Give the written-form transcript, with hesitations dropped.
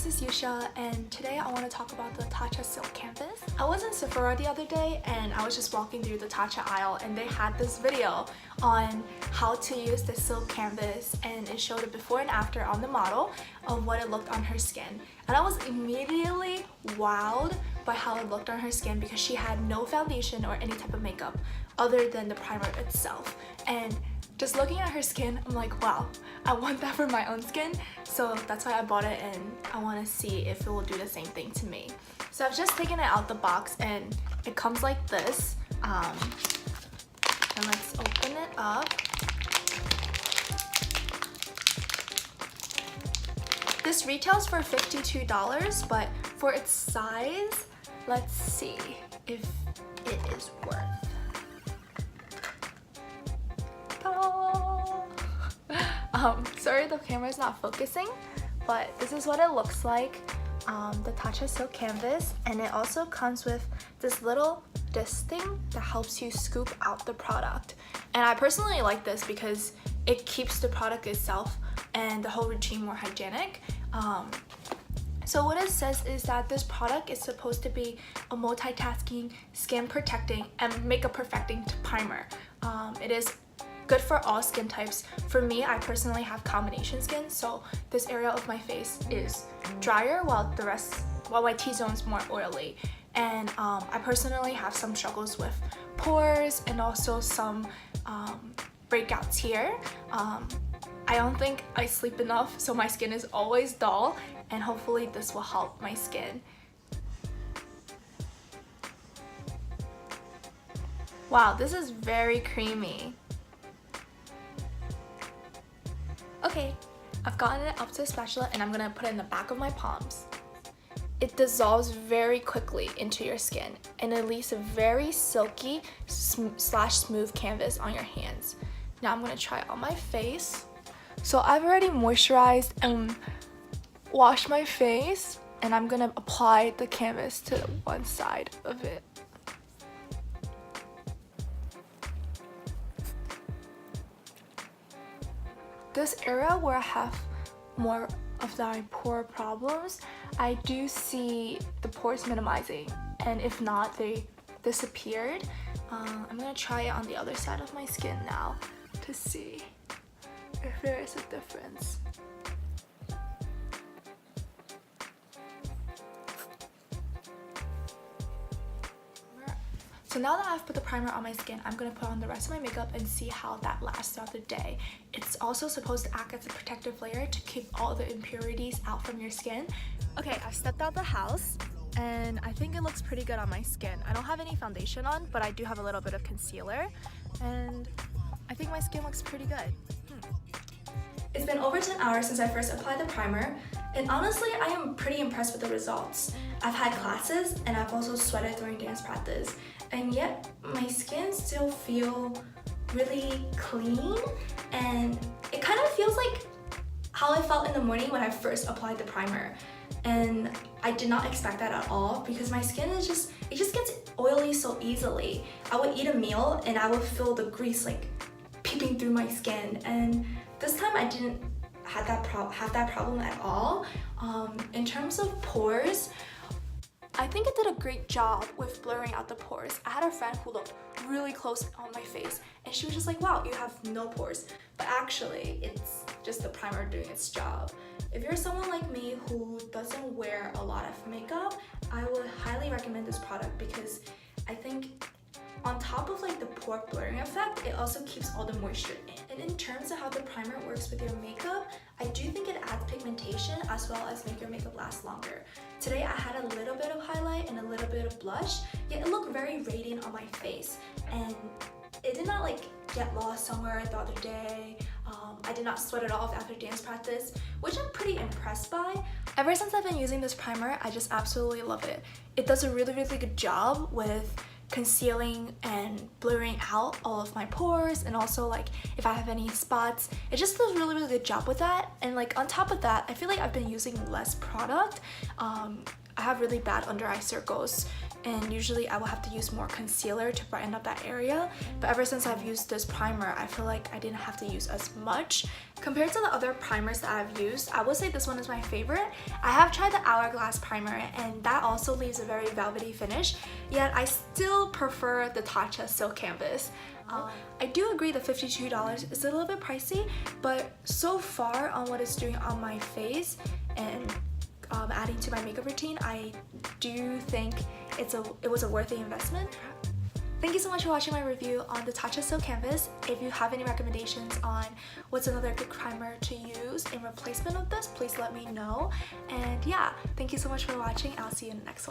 is Yusha, and today I want to talk about the Tatcha silk canvas. I was in Sephora the other day and I was just walking through the Tatcha aisle and they had this video on how to use the silk canvas, and it showed a before and after on the model of what it looked on her skin. And I was immediately wowed by how it looked on her skin because she had no foundation or any type of makeup other than the primer itself. And just looking at her skin, I'm like, wow, I want that for my own skin. So that's why I bought it, and I want to see if it will do the same thing to me. So I've just taken it out the box and it comes like this. And let's open it up. This retails for $52, but for its size, let's see if it is worth. Sorry the camera is not focusing, but this is what it looks like, the Tatcha silk canvas, and it also comes with this little disc thing that helps you scoop out the product. And I personally like this because it keeps the product itself and the whole routine more hygienic. So what it says is that this product is supposed to be a multitasking, skin protecting, and makeup perfecting primer. It is good for all skin types. For me, I personally have combination skin, so this area of my face is drier while my T-zone is more oily. And I personally have some struggles with pores and also some breakouts here. I don't think I sleep enough, so my skin is always dull, and hopefully this will help my skin. Wow, this is very creamy. Okay, I've gotten it up to the spatula and I'm gonna put it in the back of my palms. It dissolves very quickly into your skin and it leaves a very silky slash smooth canvas on your hands. Now I'm gonna try it on my face. So I've already moisturized and washed my face, and I'm gonna apply the canvas to one side of it. This area where I have more of the pore problems, I do see the pores minimizing, and if not, they disappeared. I'm gonna try it on the other side of my skin now to see if there is a difference. So now that I've put the primer on my skin, I'm going to put on the rest of my makeup and see how that lasts throughout the day. It's also supposed to act as a protective layer to keep all the impurities out from your skin. Okay, I've stepped out the house and I think it looks pretty good on my skin. I don't have any foundation on, but I do have a little bit of concealer, and I think my skin looks pretty good. It's been over 10 hours since I first applied the primer, and honestly, I am pretty impressed with the results. I've had classes and I've also sweated during dance practice, and yet my skin still feels really clean, and it kind of feels like how I felt in the morning when I first applied the primer. And I did not expect that at all because my skin is just gets oily so easily. I would eat a meal and I would feel the grease like peeping through my skin, and this time I didn't have that problem at all. In terms of pores, I think it did a great job with blurring out the pores. I had a friend who looked really close on my face and she was just like, wow, you have no pores. But actually, it's just the primer doing its job. If you're someone like me who doesn't wear a lot of makeup, I would highly recommend this product because I think on top of like the pore blurring effect, it also keeps all the moisture in. And in terms of how the primer works with your makeup, I do think it adds pigmentation as well as make your makeup last longer. Today I had a little bit of highlight and a little bit of blush, yet it looked very radiant on my face. And it did not like get lost somewhere the other day. I did not sweat it off after dance practice, which I'm pretty impressed by. Ever since I've been using this primer, I just absolutely love it. It does a really, really good job with concealing and blurring out all of my pores, and also like if I have any spots, it just does a really, really good job with that. And like on top of that, I feel like I've been using less product. I have really bad under eye circles and usually I will have to use more concealer to brighten up that area, but ever since I've used this primer, I feel like I didn't have to use as much. Compared to the other primers that I've used, I would say this one is my favorite. I have tried the Hourglass primer and that also leaves a very velvety finish, yet I still prefer the Tatcha Silk Canvas. I do agree that $52 is a little bit pricey, but so far on what it's doing on my face and adding to my makeup routine, I do think it was a worthy investment. Thank you so much for watching my review on the Tatcha Silk Canvas. If you have any recommendations on what's another good primer to use in replacement of this, please let me know. And yeah, thank you so much for watching. I'll see you in the next one.